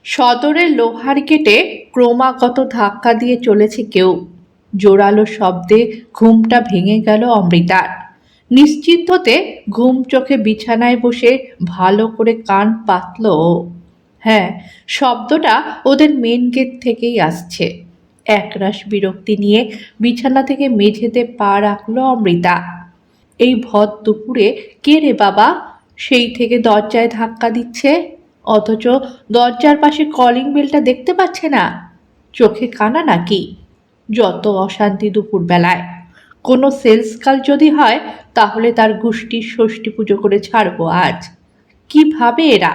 সদরের লোহার গেটে ক্রমাগত ধাক্কা দিয়ে চলেছে কেউ। জোরালো শব্দে ঘুমটা ভেঙে গেল অমৃতার। নিশ্চিন্ততে ঘুম চোখে বিছানায় বসে ভালো করে কান পাতল ও। হ্যাঁ, শব্দটা ওদের মেন গেট থেকেই আসছে। একরাশ বিরক্তি নিয়ে বিছানা থেকে মেঝেতে পা রাখল অমৃতা। এই ভর দুপুরে কে রে বাবা সেই থেকে দরজায় ধাক্কা দিচ্ছে, অথচ দরজার পাশে কলিং বেলটা দেখতে পাচ্ছে না? চোখে কানা নাকি? যত অশান্তি দুপুরবেলায়। কোনো সেলস কাল যদি হয় তাহলে তার গোষ্ঠীর ষষ্ঠী পুজো করে ছাড়বো আজ। কিভাবে এরা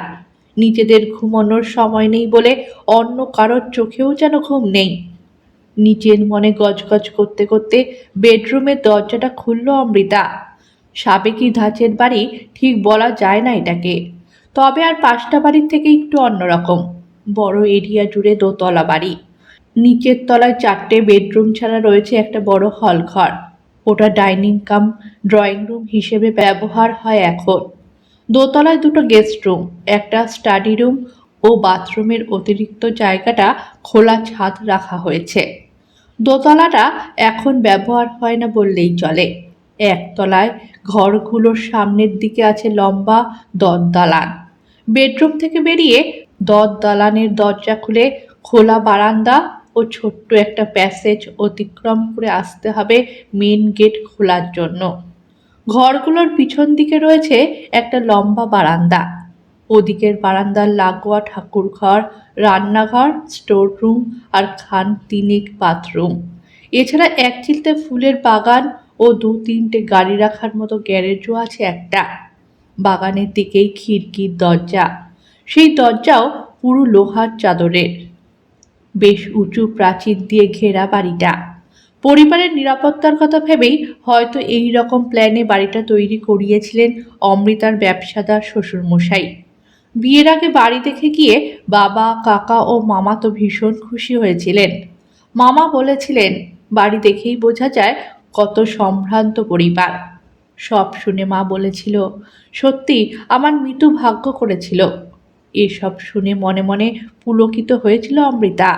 নিজেদের ঘুমানোর সময় নেই বলে অন্য কারোর চোখেও যেন ঘুম নেই। নিজের মনে গজগজ করতে করতে বেডরুমের দরজাটা খুলল অমৃতা। সাবেকি ধাঁচের বাড়ি ঠিক বলা যায় না এটাকে, তবে আর পাঁচটা বাড়ির থেকে একটু অন্যরকম। বড় এরিয়া জুড়ে দোতলা বাড়ি। নিচের তলায় চারটে বেডরুম ছাড়া রয়েছে একটা বড় হল ঘর। ওটা ডাইনিং কাম ড্রয়িং রুম হিসেবে ব্যবহার হয় এখন। দোতলায় দুটো গেস্ট রুম, একটা স্টাডি রুম ও বাথরুমের অতিরিক্ত জায়গাটা খোলা ছাদ রাখা হয়েছে। দোতলাটা এখন ব্যবহার হয় না বললেই চলে। একতলায় ঘরগুলোর সামনের দিকে আছে লম্বা দরদালান। বেডরুম থেকে বেরিয়ে দরদালানের দরজা খুলে খোলা বারান্দা ও ছোট্ট একটা প্যাসেজ অতিক্রম করে আসতে হবে মেন গেট খোলার জন্য। ঘরগুলোর পিছন দিকে রয়েছে একটা লম্বা বারান্দা। ওদিকের বারান্দার লাগোয়া ঠাকুর ঘর, রান্নাঘর, স্টোর রুম আর খান তিনেক বাথরুম। এছাড়া এক চিলতে ফুলের বাগান ও দু তিনটে গাড়ি রাখার মতো গ্যারেজও আছে একটা। বাগানের দিকেই খিড়কির দরজা। সেই দরজাও পুরো লোহার চাদরের। বেশ উঁচু প্রাচীর দিয়ে ঘেরা বাড়িটা। পরিবারের নিরাপত্তার কথা ভেবেই হয়তো এই রকম প্ল্যানে বাড়িটা তৈরি করিয়েছিলেন অমৃতার ব্যবসাদার শ্বশুরমশাই। বিয়ের আগে বাড়ি দেখে গিয়ে বাবা, কাকা ও মামা তো ভীষণ খুশি হয়েছিলেন। মামা বলেছিলেন বাড়ি দেখেই বোঝা যায় কত সম্ভ্রান্ত পরিবার। সব শুনে মা বলেছিল, সত্যি আমার মিতু ভাগ্য করেছিল। এসব শুনে মনে মনে পুলকিত হয়েছিল অমৃতা।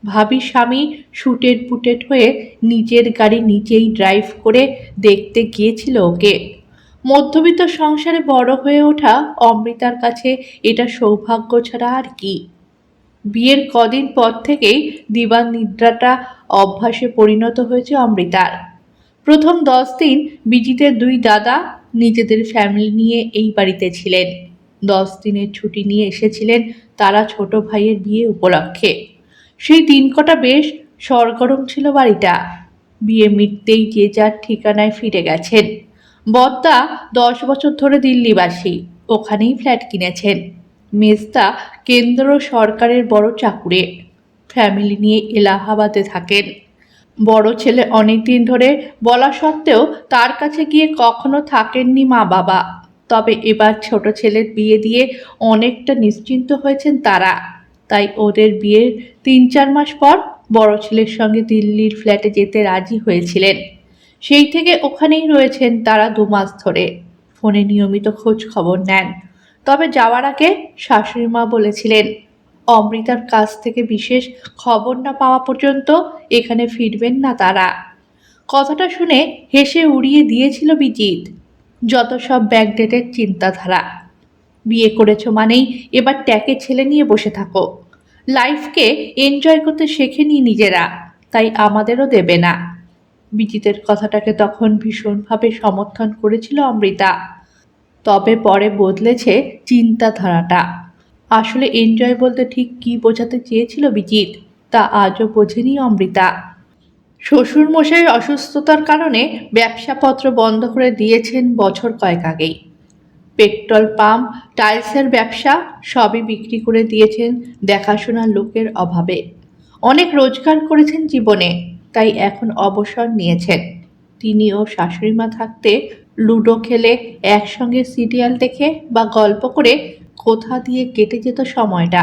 ভাবি স্বামী শুটেড বুটেড হয়ে নিজের গাড়ি নিজেই ড্রাইভ করে দেখতে গিয়েছিল ওকে। মধ্যবিত্ত সংসারে বড় হয়ে ওঠা অমৃতার কাছে এটা সৌভাগ্য ছাড়া আর কি। বিয়ের কদিন পর থেকেই দিবা নিদ্রাটা অভ্যাসে পরিণত হয়েছে অমৃতার। প্রথম 10 দিন বিজিতের দুই দাদা নিজেদের ফ্যামিলি নিয়ে এই বাড়িতে ছিলেন। 10 দিনের ছুটি নিয়ে এসেছিলেন তারা ছোট ভাইয়ের বিয়ে উপলক্ষে। সেই দিন কটা বেশ সরগরম ছিল বাড়িটা। বিয়ে মিটতেই যে যার ঠিকানায় ফিরে গেছেন। বদ্দা 10 বছর ধরে দিল্লিবাসী, ওখানেই ফ্ল্যাট কিনেছেন। মেজদা কেন্দ্র সরকারের বড় চাকুরে, ফ্যামিলি নিয়ে এলাহাবাদে থাকেন। বড় ছেলে অনেক দিন ধরে বলা সত্ত্বেও তার কাছে গিয়ে কখনো থাকেননি মা বাবা। তবে এবার ছোট ছেলের বিয়ে দিয়ে অনেকটা নিশ্চিন্ত হয়েছেন তারা। তাই ওদের বিয়ের 3-4 মাস পর বড় ছেলের সঙ্গে দিল্লির ফ্ল্যাটে যেতে রাজি হয়েছিলেন। সেই থেকে ওখানেই রয়েছেন তারা 2 মাস ধরে। ফোনে নিয়মিত খোঁজ খবর নেন। তবে যাওয়ার আগে শাশুড়ি মা বলেছিলেন অমৃতার কাছ থেকে বিশেষ খবর না পাওয়া পর্যন্ত এখানে ফিরবেন না তারা। কথাটা শুনে হেসে উড়িয়ে দিয়েছিল বিজিত। যত সব ব্যাকডেটের চিন্তাধারা। বিয়ে করেছো মানেই এবার ট্যাকে ছেলে নিয়ে বসে থাকো। লাইফকে এনজয় করতে শেখেনি নিজেরা, তাই আমাদেরও দেবে না। বিজিতের কথাটাকে তখন ভীষণভাবে সমর্থন করেছিল অমৃতা। তবে পরে বদলেছে চিন্তাধারাটা। আসলে এনজয় বলতে ঠিক কী বোঝাতে চেয়েছিল বিজিত তা আজও বোঝেনি অমৃতা। শ্বশুরমশাই অসুস্থতার কারণে ব্যবসাপত্র বন্ধ করে দিয়েছেন বছর কয়েক আগেই। পেট্রোল পাম্প, টাইলসের ব্যবসা সবই বিক্রি করে দিয়েছেন দেখাশোনার লোকের অভাবে। অনেক রোজগার করেছেন জীবনে, তাই এখন অবসর নিয়েছেন। তিনি ও শাশুড়িমা থাকতে লুডো খেলে, একসঙ্গে সিরিয়াল দেখে বা গল্প করে কোথা দিয়ে কেটে যেত সময়টা।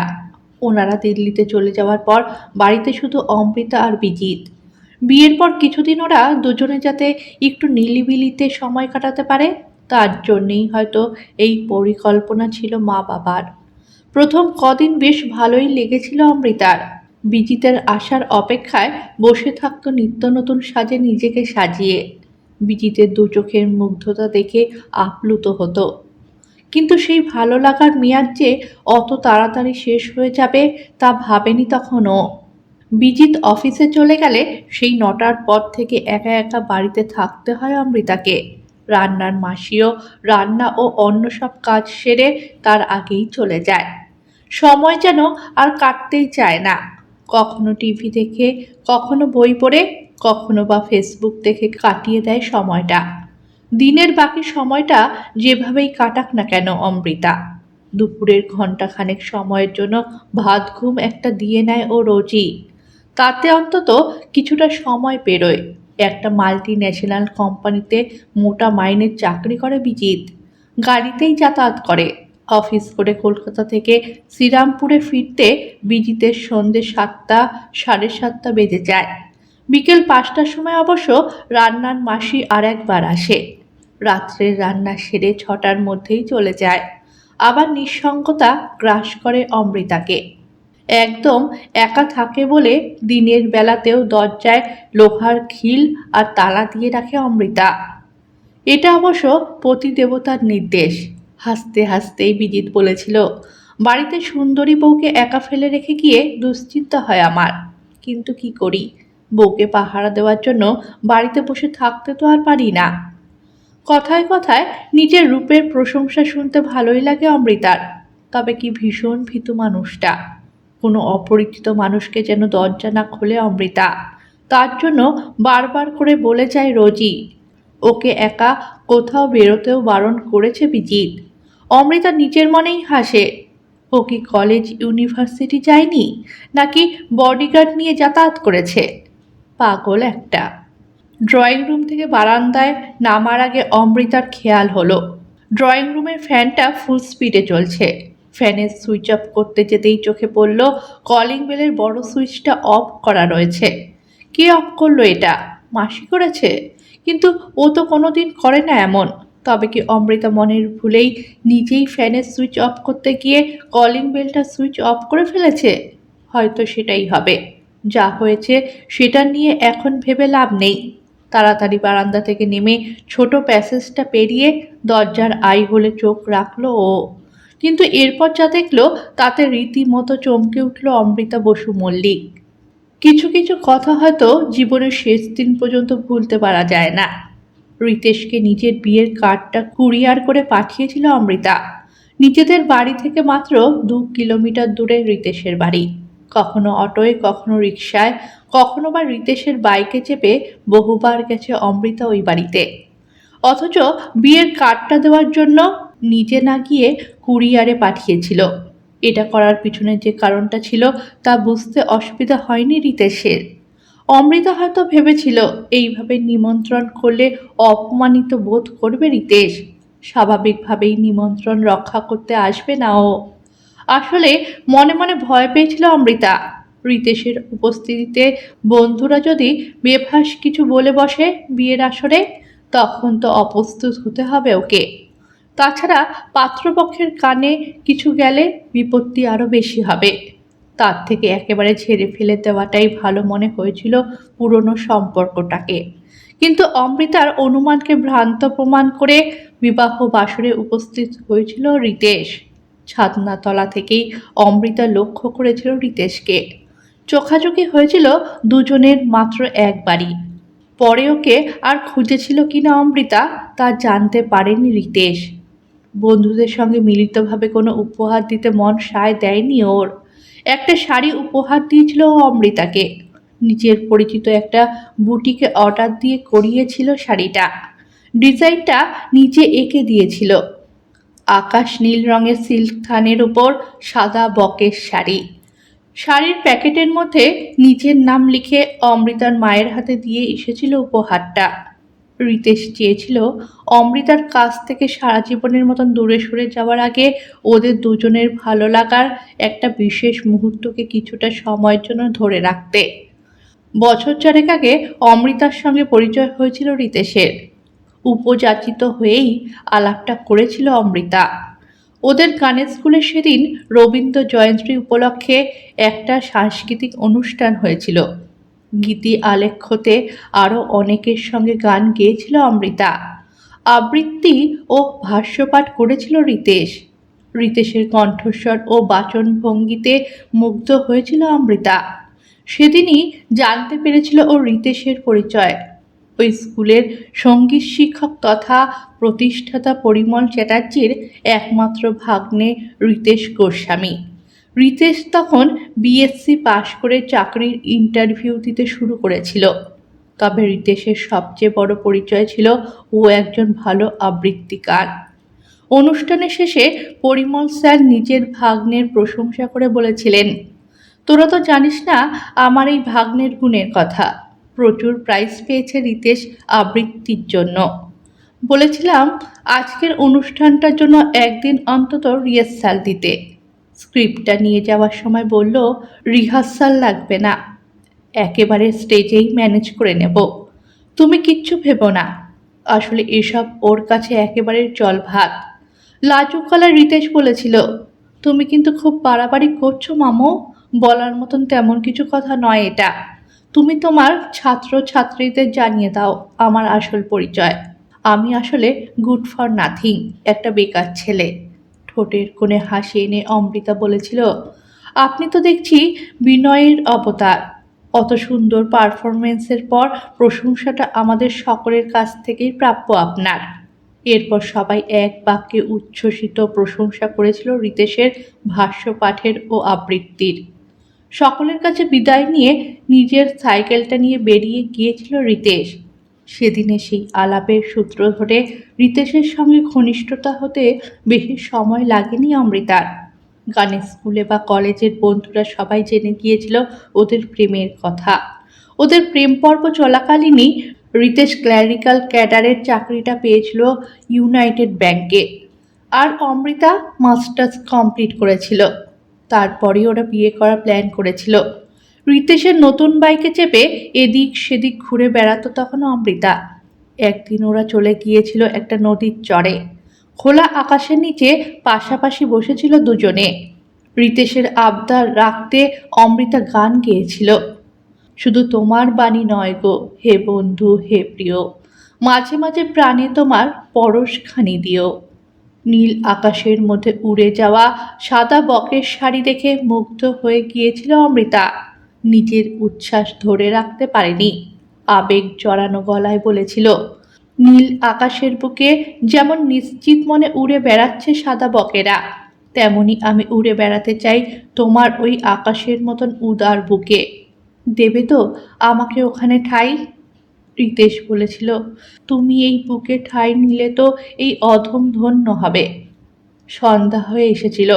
ওনারা দিল্লিতে চলে যাওয়ার পর বাড়িতে শুধু অমৃতা আর বিজিত। বিয়ের পর কিছুদিন ওরা দুজনে যাতে একটু নিলিবিলিতে সময় কাটাতে পারে, তার জন্যেই হয়তো এই পরিকল্পনা ছিল মা বাবার। প্রথম কদিন বেশ ভালোই লেগেছিল অমৃতার। বিজিতের আসার অপেক্ষায় বসে থাকতো নিত্য নতুন সাজে নিজেকে সাজিয়ে। বিজিতের দু চোখের মুগ্ধতা দেখে আপ্লুত হতো। কিন্তু সেই ভালো লাগার মেয়াদ যে অত তাড়াতাড়ি শেষ হয়ে যাবে তা ভাবেনি তখনও। বিজিত অফিসে চলে গেলে সেই ৯টার পর থেকে একা একা বাড়িতে থাকতে হয় অমৃতাকে। রান্নার মাসিও রান্না ও অন্য সব কাজ সেরে তার আগেই চলে যায়। সময় যেন আর কাটতেই চায় না। কখনো টিভি দেখে, কখনো বই পড়ে, কখনো বা ফেসবুক দেখে কাটিয়ে দেয় সময়টা। দিনের বাকি সময়টা যেভাবেই কাটাক না কেন অমৃতা, দুপুরের ঘণ্টাখানেক সময়ের জন্য ভাত ঘুম একটা দিয়ে নেয় ও রোজই। তাতে অন্তত কিছুটা সময় পেরোয়। একটা মাল্টি ন্যাশনাল কোম্পানিতে মোটা মাইনের চাকরি করে বিজিত। গাড়িতেই যাতায়াত করে। অফিস করে কলকাতা থেকে শ্রীরামপুরে ফিরতে বিজিতের সন্ধ্যে ৭টা, ৭:৩০ বেজে যায়। বিকেল ৫টার সময় অবশ্য রান্নার মাসি আর একবার আসে। রাত্রের রান্না সেরে ৬টার মধ্যেই চলে যায়। আবার নিঃসঙ্গতা গ্রাস করে অমৃতাকে। একদম একা থাকে বলে দিনের বেলাতেও দরজায় লোহার খিল আর তালা দিয়ে রাখে অমৃতা। এটা অবশ্য পতিদেবতার নির্দেশ। হাসতে হাসতেই বিজিত বলেছিল, বাড়িতে সুন্দরী বউকে একা ফেলে রেখে গিয়ে দুশ্চিন্তা হয় আমার। কিন্তু কি করি, বউকে পাহারা দেওয়ার জন্য বাড়িতে বসে থাকতে তো আর পারি না। কথায় কথায় নিজের রূপের প্রশংসা শুনতে ভালোই লাগে অমৃতার। তবে কি ভীষণ ভীতু মানুষটা। কোনো অপরিচিত মানুষকে যেন দরজা না খোলে অমৃতা। তার জন্য বারবার করে বলে যায় রোজই। ওকে একা কোথাও বেরোতেও বারণ করেছে বিজিত। অমৃতা নিজের মনেই হাসে। ও কি কলেজ ইউনিভার্সিটি যায়নি, নাকি বডিগার্ড নিয়ে যাতায়াত করেছে? পাগল একটা। ড্রয়িং রুম থেকে বারান্দায় নামার আগে অমৃতার খেয়াল হলো ড্রয়িং রুমের ফ্যানটা ফুল স্পিডে চলছে। ফ্যানের সুইচ অফ করতে যেতেই চোখে পড়ল কলিং বেলের বড় সুইচটা অফ করা রয়েছে। কে অফ করলো এটা? মাসি করেছে? কিন্তু ও তো কোনোদিন করে না এমন। তবে কি অমৃতা মনের ভুলেই নিজেই ফ্যানের সুইচ অফ করতে গিয়ে কলিং বেলটা সুইচ অফ করে ফেলেছে? হয়তো সেটাই হবে। যা হয়েছে সেটা নিয়ে এখন ভেবে লাভ নেই। তাড়াতাড়ি বারান্দা থেকে নেমে ছোট প্যাসেজটা পেরিয়ে দরজার আই হলে চোখ রাখলো ও। কিন্তু এরপর যা দেখলো তাতে রীতিমতো চমকে উঠল অমৃতা বসু মল্লিক। কিছু কিছু কথা হয়তো জীবনের শেষ দিন পর্যন্ত ভুলতে পারা যায় না। রিতেশকে নিজের বিয়ের কার্ডটা কুরিয়ার করে পাঠিয়েছিল অমৃতা। নিজেদের বাড়ি থেকে মাত্র ২ কিলোমিটার দূরে রিতেশের বাড়ি। কখনো অটোয়, কখনো রিকশায়, কখনো বা রিতেশের বাইকে চেপে বহুবার গেছে অমৃতা ওই বাড়িতে। অথচ বিয়ের কার্ডটা দেওয়ার জন্য নিজে না গিয়ে কুরিয়ারে পাঠিয়েছিল। এটা করার পিছনে যে কারণটা ছিল তা বুঝতে অসুবিধা হয়নি রিতেশের। অমৃতা হয়তো ভেবেছিল এইভাবে নিমন্ত্রণ করলে অপমানিত বোধ করবে রিতেশ। স্বাভাবিকভাবেই নিমন্ত্রণ রক্ষা করতে আসবে না ও। আসলে মনে মনে ভয় পেয়েছিল অমৃতা। রিতেশের উপস্থিতিতে বন্ধুরা যদি বেফাঁস কিছু বলে বসে বিয়ের আসরে, তখন তো অপ্রস্তুত হতে হবে ওকে। তাছাড়া পাত্রপক্ষের কানে কিছু গেলে বিপত্তি আরও বেশি হবে। তার থেকে একেবারে ঝেড়ে ফেলে দেওয়াটাই ভালো মনে হয়েছিল পুরনো সম্পর্কটাকে। কিন্তু অমৃতার অনুমানকে ভ্রান্ত প্রমাণ করে বিবাহ বাসরে উপস্থিত হয়েছিল রিতেশ। ছাদনাতলা থেকেই অমৃতা লক্ষ্য করেছিল রিতেশকে। চোখাচোখি হয়েছিল দুজনের মাত্র একবারই। পরে ওকে আর খুঁজেছিল কিনা অমৃতা তা জানতে পারেনি রিতেশ। বন্ধুদের সঙ্গে মিলিতভাবে কোনো উপহার দিতে মন সায় দেয়নি ওর। একটা শাড়ি উপহার দিয়েছিল ও অমৃতাকে। নিজের পরিচিত একটা বুটিকে অর্ডার দিয়ে করিয়েছিল শাড়িটা। ডিজাইনটা নিজে এঁকে দিয়েছিল। আকাশ নীল রঙের সিল্ক থানের উপর সাদা বকের শাড়ি। শাড়ির প্যাকেটের মধ্যে নিজের নাম লিখে অমৃতার মায়ের হাতে দিয়ে এসেছিল উপহারটা। রিতেশ চেয়েছিল অমৃতার কাছ থেকে সারা জীবনের মতন দূরে সরে যাওয়ার আগে ওদের দুজনের ভালো লাগার একটা বিশেষ মুহূর্তকে কিছুটা সময়ের জন্য ধরে রাখতে। বছর চারেক আগে অমৃতার সঙ্গে পরিচয় হয়েছিল রিতেশের। উপযাচিত হয়েই আলাপটা করেছিল অমৃতা। ওদের গানের স্কুলে সেদিন রবীন্দ্র জয়ন্তী উপলক্ষে একটা সাংস্কৃতিক অনুষ্ঠান হয়েছিল। গীতি আলেখ্যতে আরও অনেকের সঙ্গে গান গেয়েছিল অমৃতা। আবৃত্তি ও ভাষ্যপাঠ করেছিল রিতেশ। রিতেশের কণ্ঠস্বর ও বাচনভঙ্গিতে মুগ্ধ হয়েছিল অমৃতা। সেদিনই জানতে পেরেছিল ও রিতেশের পরিচয়। ওই স্কুলের সঙ্গীত শিক্ষক তথা প্রতিষ্ঠাতা পরিমল চ্যাটার্জির একমাত্র ভাগ্নে রিতেশ গোস্বামী। রিতেশ তখন বিএসসি পাশ করে চাকরির ইন্টারভিউ দিতে শুরু করেছিল। তবে রিতেশের সবচেয়ে বড় পরিচয় ছিল ও একজন ভালো আবৃত্তিকার। অনুষ্ঠানের শেষে পরিমল স্যার নিজের ভাগ্নের প্রশংসা করে বলেছিলেন, তোরা তো জানিস না আমার এই ভাগ্নের গুণের কথা। প্রচুর প্রাইজ পেয়েছে রিতেশ আবৃত্তির জন্য। বলেছিলাম আজকের অনুষ্ঠানটার জন্য একদিন অন্তত রিহার্সাল দিতে। স্ক্রিপ্টটা নিয়ে যাওয়ার সময় বলল, রিহার্সাল লাগবে না, একেবারে স্টেজেই ম্যানেজ করে নেব। তুমি কিচ্ছু ভেবো না। আসলে এসব ওর কাছে একেবারে জলভাত। লাজুক গলায় রিতেশ বলেছিল, তুমি কিন্তু খুব বাড়াবাড়ি করছো মামু। বলার মতন তেমন কিছু কথা নয় এটা। তুমি তোমার ছাত্র ছাত্রীদের জানিয়ে দাও আমার আসল পরিচয়। আমি আসলে গুড ফর নাথিং, একটা বেকার ছেলে। ঠোঁটের কোণে হাসি এনে অমৃতা বলেছিল, আপনি তো দেখছি বিনয়ের অবতার। অত সুন্দর পারফরমেন্সের পর প্রশংসাটা আমাদের সকলের কাছ থেকেই প্রাপ্য আপনার। এরপর সবাই এক বাক্যে উচ্ছ্বসিত প্রশংসা করেছিল রিতেশের ভাষ্যপাঠের ও আবৃত্তির। সকলের কাছে বিদায় নিয়ে নিজের সাইকেলটা নিয়ে বেরিয়ে গিয়েছিল রিতেশ। সেদিনে সেই আলাপের সূত্র ধরে রিতেশের সঙ্গে ঘনিষ্ঠতা হতে বেশি সময় লাগেনি অমৃতার। গানের স্কুলে বা কলেজের বন্ধুরা সবাই জেনে গিয়েছিল ওদের প্রেমের কথা। ওদের প্রেম পর্ব চলাকালীনই রিতেশ ক্ল্যারিক্যাল ক্যাডারের চাকরিটা পেয়েছিল ইউনাইটেড ব্যাংকে। আর অমৃতা মাস্টার্স কমপ্লিট করেছিল। তারপরই ওরা বিয়ে করার প্ল্যান করেছিল। রিতেশের নতুন বাইকে চেপে এদিক সেদিক ঘুরে বেড়াতো তখন অমৃতা। একদিন ওরা চলে গিয়েছিল একটা নদীর চরে। খোলা আকাশের নিচে পাশাপাশি বসেছিল দুজনে। রিতেশের আবদার রাখতে অমৃতা গান গেয়েছিল, শুধু তোমার বাণী নয় গো হে বন্ধু হে প্রিয়, মাঝে মাঝে প্রাণে তোমার পরশখানি দিও। নীল আকাশের মধ্যে উড়ে যাওয়া সাদা বকের শাড়ি দেখে মুগ্ধ হয়ে গিয়েছিল অমৃতা। নিজের উচ্ছ্বাস ধরে রাখতে পারেনি। আবেগ জড়ানো গলায় বলেছিল, নীল আকাশের বুকে যেমন নিশ্চিত মনে উড়ে বেড়াচ্ছে সাদা বকেরা, তেমনি আমি উড়ে বেড়াতে চাই তোমার ওই আকাশের মতন উদার বুকে। দেবে তো আমাকে ওখানে ঠাঁই? রিতেশ বলেছিল, তুমি এই বুকে ঠাঁই নিলে তো এই অধম ধন্য হবে। সন্ধ্যা হয়ে এসেছিল।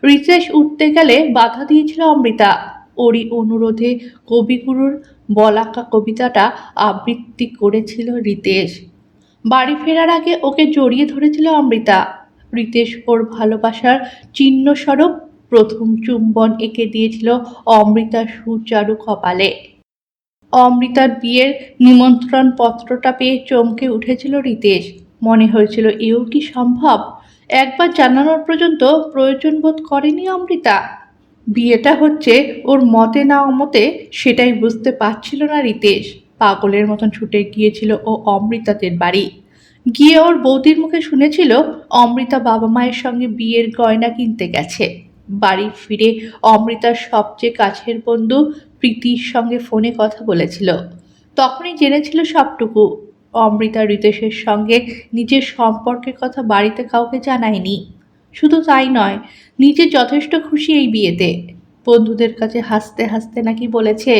রিতেশ উঠতে গেলে বাধা দিয়েছিল অমৃতা। ওরই অনুরোধে কবিগুরুর বলাকা কবিতাটা আবৃত্তি করেছিল রিতেশ। বাড়ি ফেরার আগে ওকে জড়িয়ে ধরেছিল অমৃতা। রিতেশ ওর ভালোবাসার চিহ্নস্বরূপ প্রথম চুম্বন এঁকে দিয়েছিল অমৃতার সুচারু কপালে। অমৃতার বিয়ের নিমন্ত্রণ পত্রটা পেয়ে চমকে উঠেছিল রিতেশ। মনে হয়েছিল এও কি সম্ভব। একবার জানানোর পর্যন্ত প্রয়োজন বোধ করেনি অমৃতা। বিয়েটা হচ্ছে ওর মতে না অমতে সেটাই বুঝতে পারছিল না রিতেশ। পাগলের মতন ছুটে গিয়েছিল ও অমৃতাদের বাড়ি। গিয়ে ওর বৌদির মুখে শুনেছিল অমৃতা বাবা মায়ের সঙ্গে বিয়ের গয়না কিনতে গেছে। বাড়ি ফিরে অমৃতার সবচেয়ে কাছের বন্ধু প্রীতির সঙ্গে ফোনে কথা বলেছিল। তখনই জেনেছিল সবটুকু। অমৃতা রিতেশের সঙ্গে নিজের সম্পর্কের কথা বাড়িতে কাউকে জানায়নি। শুধু তাই নয়, নিজে যথেষ্ট খুশি এই বিয়েতে। বন্ধুদের কাছে হাসতে হাসতে নাকি বলেছে,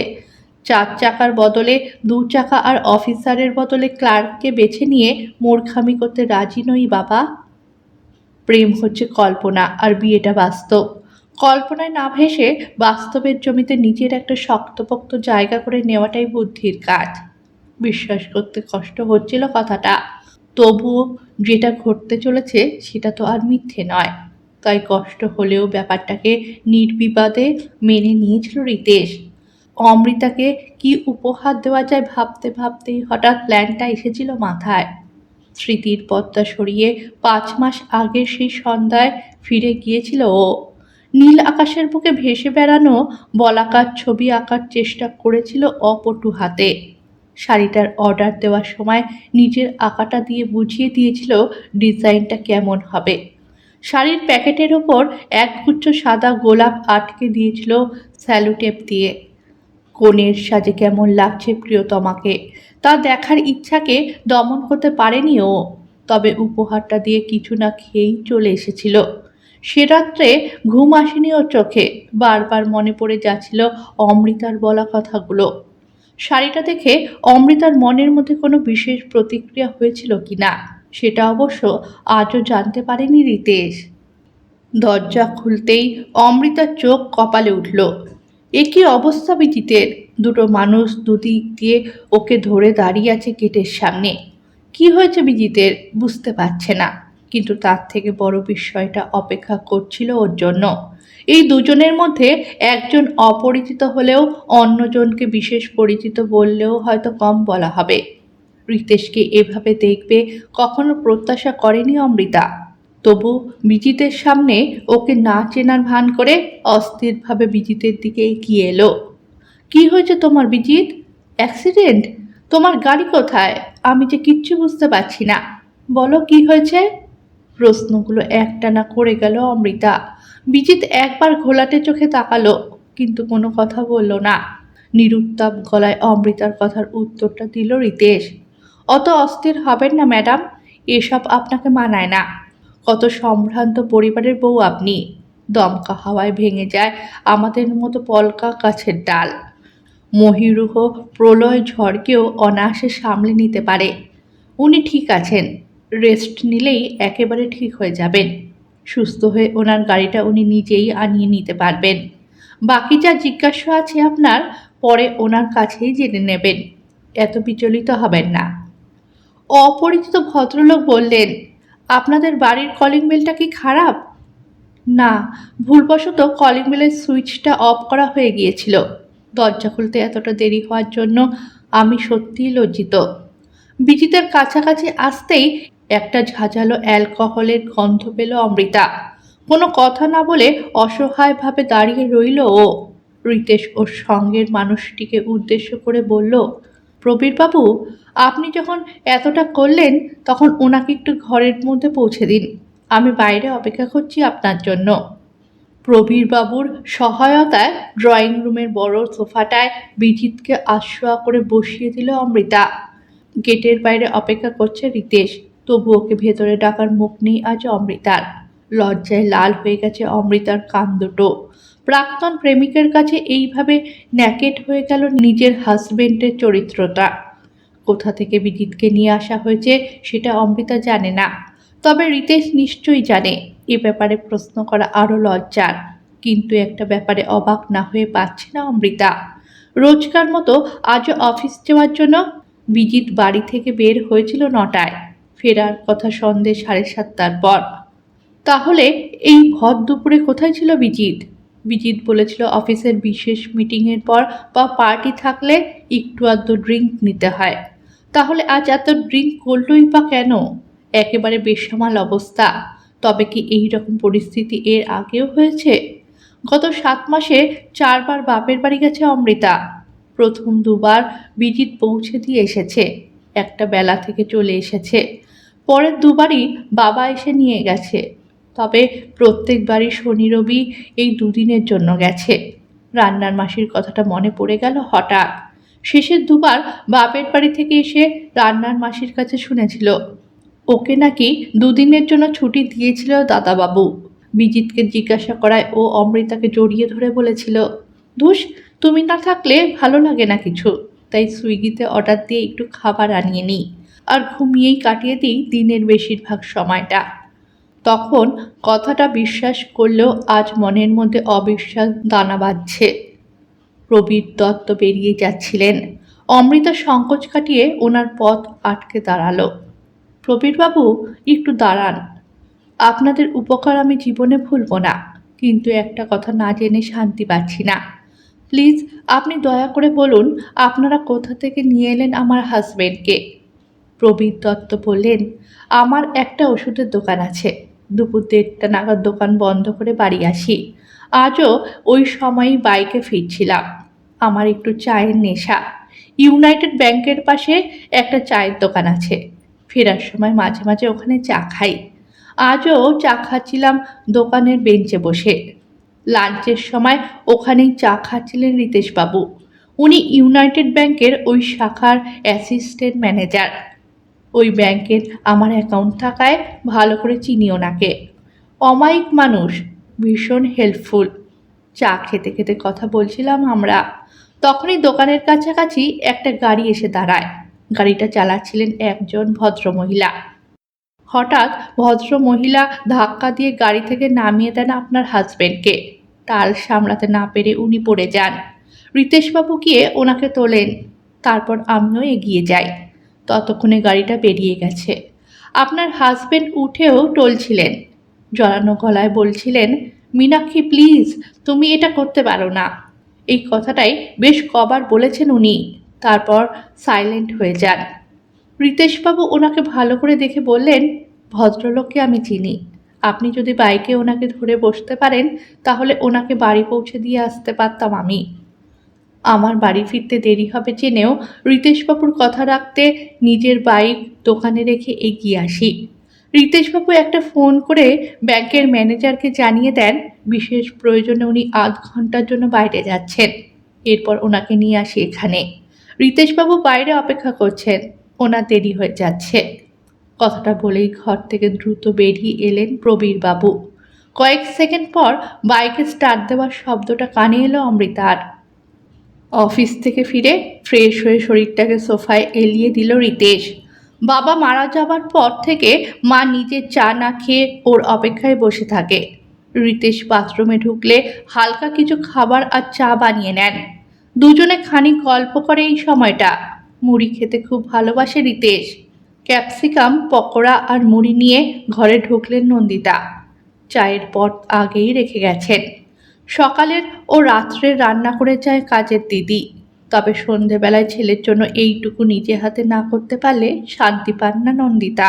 4 চাকার বদলে 2 চাকা আর অফিসারের বদলে ক্লার্ককে বেছে নিয়ে মূর্খামি করতে রাজি নই বাবা। প্রেম হচ্ছে কল্পনা আর বিয়েটা বাস্তব। কল্পনায় না ভেসে বাস্তবের জমিতে নিজের একটা শক্তপোক্ত জায়গা করে নেওয়াটাই বুদ্ধির কাজ। বিশ্বাস করতে কষ্ট হচ্ছিল কথাটা, তবুও যেটা ঘটতে চলেছে সেটা তো আর মিথ্যে নয়। তাই কষ্ট হলেও ব্যাপারটাকে নির্বিবাদে মেনে নিয়েছিল রিতেশ। অমৃতাকে কি উপহার দেওয়া যায় ভাবতে ভাবতেই হঠাৎ প্ল্যানটা এসেছিল মাথায়। স্মৃতির পর্দা সরিয়ে 5 মাস আগের সেই সন্ধ্যায় ফিরে গিয়েছিল ও। নীল আকাশের বুকে ভেসে বেড়ানো বলাকার ছবি আঁকার চেষ্টা করেছিল অপটু হাতে। শাড়িটার অর্ডার দেওয়ার সময় নিজের আঁকাটা দিয়ে বুঝিয়ে দিয়েছিল ডিজাইনটা কেমন হবে। শাড়ির প্যাকেটের ওপর একগুচ্ছ সাদা গোলাপ আটকে দিয়েছিল স্যালোটেপ দিয়ে। কনের সাজে কেমন লাগছে প্রিয়তমাকে তা দেখার ইচ্ছাকে দমন করতে পারেনি ও। তবে উপহারটা দিয়ে কিছু না খেয়েই চলে এসেছিল। সে রাত্রে ঘুম আসেনি ওর চোখে, বারবার মনে পড়ে যাচ্ছিল অমৃতার বলা কথাগুলো। শাড়িটা দেখে অমৃতার মনের মধ্যে কোনো বিশেষ প্রতিক্রিয়া হয়েছিল কিনা সেটা অবশ্য আজও জানতে পারেনি রিতেশ। দরজা খুলতেই অমৃতার চোখ কপালে উঠল। এ কী অবস্থা বিজিতের! দুটো মানুষ দুদিক দিয়ে ওকে ধরে দাঁড়িয়ে আছে গেটের সামনে। কি হয়েছে বিজিতের বুঝতে পারছে না, কিন্তু তার থেকে বড় বিস্ময়টা অপেক্ষা করছিল ওর জন্য। এই দুজনের মধ্যে একজন অপরিচিত হলেও অন্যজনকে বিশেষ পরিচিত বললেও হয়তো কম বলা হবে। রিতেশকে এভাবে দেখবে কখনো প্রত্যাশা করেনি অমৃতা। তবু বিজিতের সামনে ওকে না চেনার ভান করে অস্থিরভাবে বিজিতের দিকে এগিয়ে এলো। কি হয়েছে তোমার বিজিত? অ্যাক্সিডেন্ট? তোমার গাড়ি কোথায়? আমি যে কিচ্ছু বুঝতে পারছি না। বলো কি হয়েছে? প্রশ্নগুলো একটানা করে গেল অমৃতা। বিজিত একবার ঘোলাটে চোখে তাকালো, কিন্তু কোনো কথা বলল না। নিরুত্তাপ গলায় অমৃতার কথার উত্তরটা দিল রিতেশ। অত অস্থির হবেন না ম্যাডাম, এসব আপনাকে মানায় না। কত সম্ভ্রান্ত পরিবারের বউ আপনি। দমকা হাওয়ায় ভেঙে যায় আমাদের মতো পলকা গাছের ডাল। মহীরুহ প্রলয় ঝড়কেও অনায়াসে সামলে নিতে পারে। উনি ঠিক আছেন, রেস্ট নিলেই একেবারে ঠিক হয়ে যাবেন। সুস্থ হয়ে ওনার গাড়িটা উনি নিজেই আনিয়ে নিতে পারবেন। বাকি যা জিজ্ঞাসা আছে আপনার পরে ওনার কাছেই জেনে নেবেন। এত বিচলিত হবেন না। অপরিচিত ভদ্রলোক বললেন, আপনাদের বাড়ির কলিং বেলটা কি খারাপ? না, ভুলবশত কলিং বেলের সুইচটা অফ করা হয়ে গিয়েছিল। দরজা খুলতে এতটা দেরি হওয়ার জন্য আমি সত্যিই লজ্জিত। বিজিতের কাছাকাছি আসতেই একটা ঝাঁঝালো অ্যালকোহলের গন্ধ পেল অমৃতা। কোনো কথা না বলে অসহায়ভাবে দাঁড়িয়ে রইল ও। রিতেশ ওর সঙ্গের মানুষটিকে উদ্দেশ্য করে বলল, প্রবীরবাবু, আপনি যখন এতটা করলেন তখন ওনাকে একটু ঘরের মধ্যে পৌঁছে দিন। আমি বাইরে অপেক্ষা করছি আপনার জন্য। প্রবীরবাবুর সহায়তায় ড্রয়িং রুমের বড় সোফাটায় বিজিতকে আশোয়া করে বসিয়ে দিল অমৃতা। গেটের বাইরে অপেক্ষা করছে রিতেশ, তবু ওকে ভেতরে ডাকার মুখ নেই আজ অমৃতার। লজ্জায় লাল হয়ে গেছে অমৃতার কান দুটো। প্রাক্তন প্রেমিকের কাছে এইভাবে ন্যাকেট হয়ে গেল নিজের হাজবেন্ডের চরিত্রটা। কোথা থেকে বিজিতকে নিয়ে আসা হয়েছে সেটা অমৃতা জানে না, তবে রিতেশ নিশ্চয়ই জানে। এ ব্যাপারে প্রশ্ন করা আরও লজ্জার, কিন্তু একটা ব্যাপারে অবাক না হয়ে পারছে না অমৃতা। রোজকার মতো আজও অফিস যাওয়ার জন্য বিজিত বাড়ি থেকে বের হয়েছিল 9টায়, ফেরার কথা সন্ধ্যে 7:30টার পর। তাহলে এই ভর দুপুরে কোথায় ছিল বিজিত? বিজিত বলেছিল অফিসের বিশেষ মিটিংয়ের পর বা পার্টি থাকলে একটু আধটু ড্রিঙ্ক নিতে হয়। তাহলে আজ এত ড্রিঙ্ক করলই বা কেন? একেবারে বেসামাল অবস্থা। তবে কি এই রকম পরিস্থিতি এর আগেও হয়েছে? গত 7 মাসে 4বার বাপের বাড়ি গেছে অমৃতা। প্রথম 2বার বিজিত পৌঁছে দিয়ে এসেছে, একটা বেলা থেকে চলে এসেছে। পরের 2বারই বাবা এসে নিয়ে গেছে। তবে প্রত্যেকবারই শনি রবি এই 2দিনের জন্য গেছে। রান্নার মাসির কথাটা মনে পড়ে গেল হঠাৎ। শেষের 2বার বাপের বাড়ি থেকে এসে রান্নার মাসির কাছে শুনেছিল ওকে নাকি 2দিনের জন্য ছুটি দিয়েছিল দাদাবাবু। বিজিতকে জিজ্ঞাসা করায় ও অমৃতাকে জড়িয়ে ধরে বলেছিল, ধুস, তুমি না থাকলে ভালো লাগে না কিছু, তাই সুইগিতে অর্ডার দিয়ে একটু খাবার আনিয়ে নিই আর ঘুমিয়েই কাটিয়ে দিই দিনের বেশিরভাগ সময়টা। তখন কথাটা বিশ্বাস করলেও আজ মনের মধ্যে অবিশ্বাস দানা বাঁধছে। প্রবীর দত্ত বেরিয়ে যাচ্ছিলেন। অমৃতা সংকোচ কাটিয়ে ওনার পথ আটকে দাঁড়ালো। প্রবীরবাবু, একটু দাঁড়ান। আপনাদের উপকার আমি জীবনে ভুলব না, কিন্তু একটা কথা না জেনে শান্তি পাচ্ছি না। প্লিজ আপনি দয়া করে বলুন আপনারা কোথা থেকে নিয়ে এলেন আমার হাজবেন্ডকে। প্রবীর দত্ত বললেন, আমার একটা ওষুধের দোকান আছে, দুপুর 1:30 নাগাদ দোকান বন্ধ করে বাড়ি আসি। আজও ওই সময়ই বাইকে ফিরছিলাম। আমার একটু চায়ের নেশা। ইউনাইটেড ব্যাংকের পাশে একটা চায়ের দোকান আছে, ফেরার সময় মাঝে মাঝে ওখানে চা খাই। আজও চা খাচ্ছিলাম দোকানের বেঞ্চে বসে। লাঞ্চের সময় ওখানেই চা খাচ্ছিলেন রিতেশবাবু। উনি ইউনাইটেড ব্যাংকের ওই শাখার অ্যাসিস্ট্যান্ট ম্যানেজার। ওই ব্যাংকের আমার অ্যাকাউন্ট থাকায় ভালো করে চিনি ওনাকে। অমায়িক মানুষ, ভীষণ হেল্পফুল। চা খেতে খেতে কথা বলছিলাম আমরা। তখনই দোকানের কাছাকাছি একটা গাড়ি এসে দাঁড়ায়। গাড়িটা চালাচ্ছিলেন একজন ভদ্রমহিলা। হঠাৎ ভদ্রমহিলা ধাক্কা দিয়ে গাড়ি থেকে নামিয়ে দেন আপনার হাজবেন্ডকে। তাল সামলাতে না পেরে উনি পড়ে যান। রিতেশবাবু গিয়ে ওনাকে তোলেন। তারপর আমিও এগিয়ে যাই। ততক্ষণে গাড়িটা বেরিয়ে গেছে। আপনার হাজবেন্ড উঠেও টলছিলেন, জড়ানো গলায় বলছিলেন, মীনাক্ষী প্লিজ, তুমি এটা করতে পারো না। এই কথাটাই বেশ কবার বলেছেন উনি। তারপর সাইলেন্ট হয়ে যান। রিতেশবাবু ওনাকে ভালো করে দেখে বললেন, ভদ্রলোককে আমি চিনি। আপনি যদি বাইকে ওনাকে ধরে বসতে পারেন তাহলে ওনাকে বাড়ি পৌঁছে দিয়ে আসতে পারতাম আমি। আমার বাড়ি ফিরতে দেরি হবে জেনেও রিতেশবাবুর কথা রাখতে নিজের বাইক দোকানে রেখে এগিয়ে আসি। রিতেশবাবু একটা ফোন করে ব্যাংকের ম্যানেজারকে জানিয়ে দেন বিশেষ প্রয়োজনে উনি 0.5 ঘন্টার জন্য বাইরে যাচ্ছেন। এরপর ওনাকে নিয়ে আসি এখানে। রিতেশবাবু বাইরে অপেক্ষা করছেন, ওনার দেরি হয়ে যাচ্ছে। কথাটা বলেই ঘর থেকে দ্রুত বেরিয়ে এলেন প্রবীরবাবু। কয়েক সেকেন্ড পর বাইকে স্টার্ট দেওয়ার শব্দটা কানে এলো অমৃতার। অফিস থেকে ফিরে ফ্রেশ হয়ে শরীরটাকে সোফায় এলিয়ে দিল রিতেশ। বাবা মারা যাবার পর থেকে মা নিজের চা না খেয়ে ওর অপেক্ষায় বসে থাকে। রিতেশ বাথরুমে ঢুকলে হালকা কিছু খাবার আর চা বানিয়ে নেন। দুজনে খানিক গল্প করে এই সময়টা। মুড়ি খেতে খুব ভালোবাসে রিতেশ। ক্যাপসিকাম পকোড়া আর মুড়ি নিয়ে ঘরে ঢুকলেন নন্দিতা। চায়ের পট আগেই রেখে গেছেন। সকালের ও রাত্রের রান্না করে যায় কাজের দিদি। তবে সন্ধেবেলায় ছেলের জন্য এইটুকু নিজে হাতে না করতে পারলে শান্তি পান না নন্দিতা।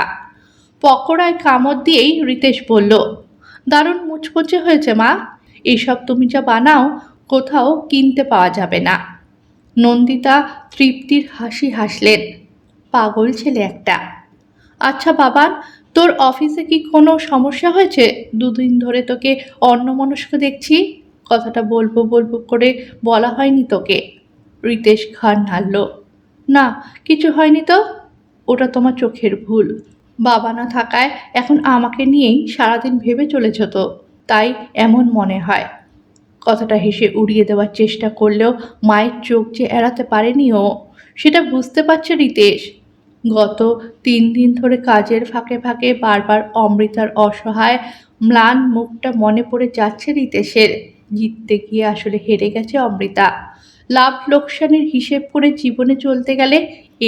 পকোড়ায় কামড় দিয়েই রিতেশ বলল, দারুণ মুচমুচে হয়েছে মা, এসব তুমি যা বানাও কোথাও কিনতে পাওয়া যাবে না। নন্দিতা তৃপ্তির হাসি হাসলেন। পাগল ছেলে একটা। আচ্ছা বাবান, তোর অফিসে কি কোনো সমস্যা হয়েছে? 2 দিন ধরে তোকে অন্যমনস্ক দেখছি। কথাটা বলবো বলবো করে বলা হয়নি তোকে। রিতেশ ঘাড় নাড়ল। না, কিছু হয়নি তো। ওটা তোমার চোখের ভুল। বাবা না থাকায় এখন আমাকে নিয়েই সারাদিন ভেবে চলেছ তো, তাই এমন মনে হয়। কথাটা হেসে উড়িয়ে দেওয়ার চেষ্টা করলেও মায়ের চোখ যে এড়াতে পারেনি ও, সেটা বুঝতে পারছে রিতেশ। গত 3 দিন ধরে কাজের ফাঁকে ফাঁকে বারবার অমৃতার অসহায় ম্লান মুখটা মনে পড়ে যাচ্ছে রিতেশের। জিততে গিয়ে আসলে হেরে গেছে অমৃতা। লাভ লোকসানের হিসেব করে জীবনে চলতে গেলে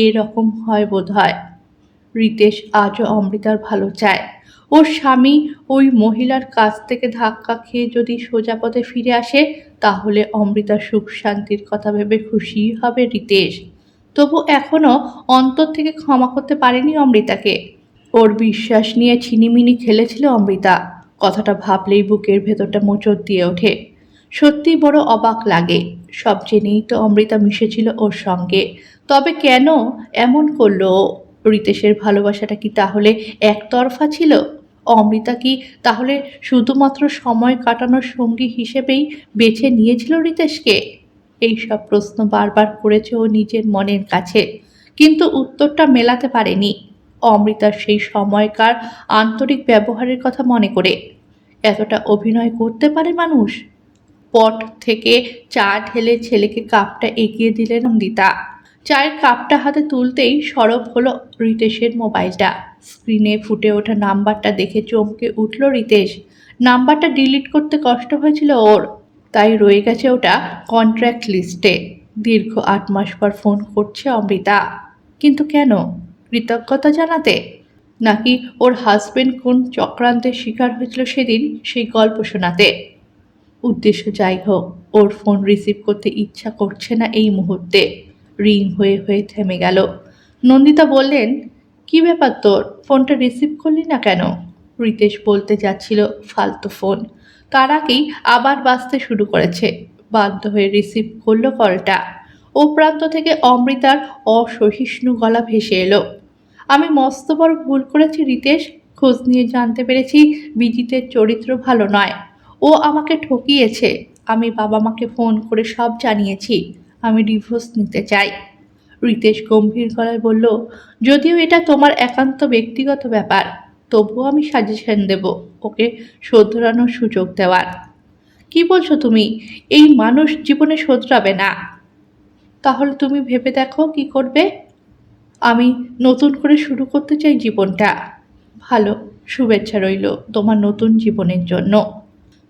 এরকম হয় বোধহয়। রিতেশ আজও অমৃতার ভালো চায়। ওর স্বামী ওই মহিলার কাছ থেকে ধাক্কা খেয়ে যদি সোজা পথে ফিরে আসে তাহলে অমৃতার সুখ শান্তির কথা ভেবে খুশি হবে রিতেশ। তবু এখনও অন্তর থেকে ক্ষমা করতে পারেনি অমৃতাকে। ওর বিশ্বাস নিয়ে ছিনিমিনি খেলেছিল অমৃতা। কথাটা ভাবলেই বুকের ভেতরটা মোচড় দিয়ে ওঠে। সত্যিই বড় অবাক লাগে। সব জেনেই তো অমৃতা মিশেছিল ওর সঙ্গে, তবে কেন এমন করলো ও? রিতেশের ভালোবাসাটা কি তাহলে একতরফা ছিল? অমৃতা কি তাহলে শুধুমাত্র সময় কাটানোর সঙ্গী হিসেবেই বেছে নিয়েছিল রিতেশকে? এই সব প্রশ্ন বারবার করেছে ও নিজের মনের কাছে, কিন্তু উত্তরটা মেলাতে পারেনি। অমৃতার সেই সময়কার আন্তরিক ব্যবহারের কথা মনে করে। এতটা অভিনয় করতে পারে মানুষ? পট থেকে চা ঢেলে ছেলেকে কাপটা এগিয়ে দিলেন নন্দিতা। চায়ের কাপটা হাতে তুলতেই সরব হলো রিতেশের মোবাইলটা। স্ক্রিনে ফুটে ওঠা নাম্বারটা দেখে চমকে উঠল রিতেশ। নাম্বারটা ডিলিট করতে কষ্ট হয়েছিল ওর, তাই রয়ে গেছে ওটা কন্ট্যাক্ট লিস্টে। দীর্ঘ 8 মাস পর ফোন করছে অমৃতা। কিন্তু কেন? কৃতজ্ঞতা জানাতে? নাকি ওর হাজবেন্ড কোন চক্রান্তের শিকার হয়েছিল সেদিন সেই গল্প শোনাতে? উদ্দেশ্য যাই হোক, ওর ফোন রিসিভ করতে ইচ্ছা করছে না এই মুহূর্তে। রিং হয়ে হয়ে থেমে গেল। নন্দিতা বললেন, কি ব্যাপার তোর, ফোনটা রিসিভ করলি না কেন? রিতেশ বলতে যাচ্ছিল ফালতু ফোন, তার আগেই আবার বাজতে শুরু করেছে। বাধ্য হয়ে রিসিভ করলো কলটা। ও প্রান্ত থেকে অমৃতার অসহিষ্ণু গলা ভেসে এলো, আমি মস্ত বড় ভুল করেছি রিতেশ। খোঁজ নিয়ে জানতে পেরেছি বিজিতের চরিত্র ভালো নয়। ও আমাকে ঠকিয়েছে। আমি বাবা মাকে ফোন করে সব জানিয়েছি। আমি ডিভোর্স নিতে চাই। রিতেশ গম্ভীর গলায় বলল, যদিও এটা তোমার একান্ত ব্যক্তিগত ব্যাপার, তবুও আমি সাজেশন দেব ওকে শোধরানোর সুযোগ দেওয়ার। কি বলছো তুমি? এই মানুষ জীবনে শোধরাবে না। তাহলে তুমি ভেবে দেখো কি করবে। আমি নতুন করে শুরু করতে চাই জীবনটা। ভালো, শুভেচ্ছা রইল তোমার নতুন জীবনের জন্য।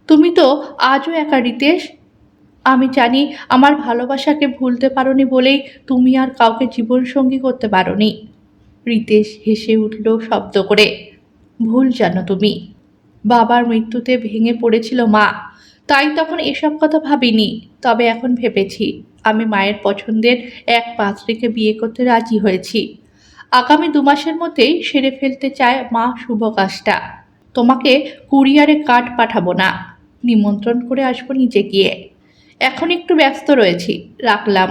তুমি তো আজও একা রিতেশ। আমি জানি আমার ভালোবাসাকে ভুলতে পারোনি বলেই তুমি আর কাউকে জীবনসঙ্গী করতে পারোনি। রিতেশ হেসে উঠল শব্দ করে। ভুল জানো তুমি। বাবার মৃত্যুতে ভেঙে পড়েছিল মা, তাই তখন এসব কথা ভাবিনি। তবে এখন ভেবেছি, আমি মায়ের পছন্দের এক পাত্রীকে বিয়ে করতে রাজি হয়েছি। আগামী 2 মাসের মধ্যেই সেরে ফেলতে চায় মা শুভ কাজটা। তোমাকে কুরিয়ারে কার্ড পাঠাবো না, নিমন্ত্রণ করে আসবো নিজে গিয়ে। এখন একটু ব্যস্ত রয়েছি, রাখলাম।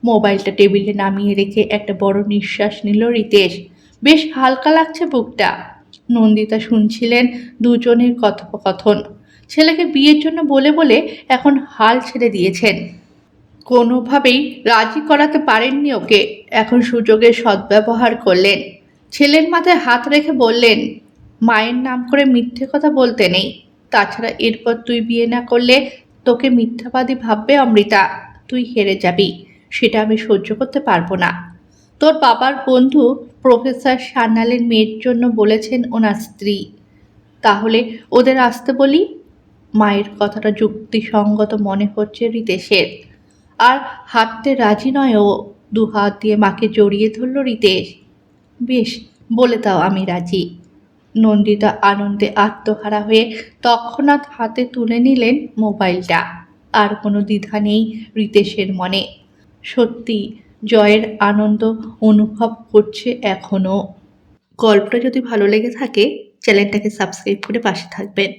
মোবাইলটা টেবিলে নামিয়ে রেখে একটা বড় নিঃশ্বাস নিল রিতেশ। বেশ হালকা লাগছে বুকটা। নন্দিতা শুনছিলেন দুজনের কথোপকথন। ছেলেকে বিয়ের জন্য বলে বলে এখন হাল ছেড়ে দিয়েছেন। কোনোভাবেই রাজি করাতে পারেননি ওকে। এখন সুযোগের সদ্ব্যবহার করলেন। ছেলের মাথায় হাত রেখে বললেন, মায়ের নাম করে মিথ্যে কথা বলতে নেই। তাছাড়া এরপর তুই বিয়ে না করলে তোকে মিথ্যাবাদী ভাববে অমৃতা। তুই হেরে যাবি, সেটা আমি সহ্য করতে পারবো না। তোর বাবার বন্ধু প্রফেসর সান্যালের মেয়ের জন্য বলেছেন ওনার স্ত্রী। তাহলে ওদের আসতে বলি। মায়ের কথাটা যুক্তিসঙ্গত মনে হচ্ছে রিতেশের। আর হাঁটতে রাজি নয় ও। 2 হাত দিয়ে মাকে জড়িয়ে ধরল রিতেশ। বেশ, বলে দাও আমি রাজি। নন্দিতা আনন্দে আত্মহারা হয়ে তৎক্ষণাৎ হাতে তুলে নিলেন মোবাইলটা। আর কোনো দ্বিধা নেই রিতেশের মনে। সত্যি জয়ের আনন্দ অনুভব করছে এখনও। গল্পটা যদি ভালো লেগে থাকে চ্যানেলটাকে সাবস্ক্রাইব করে পাশে থাকবেন।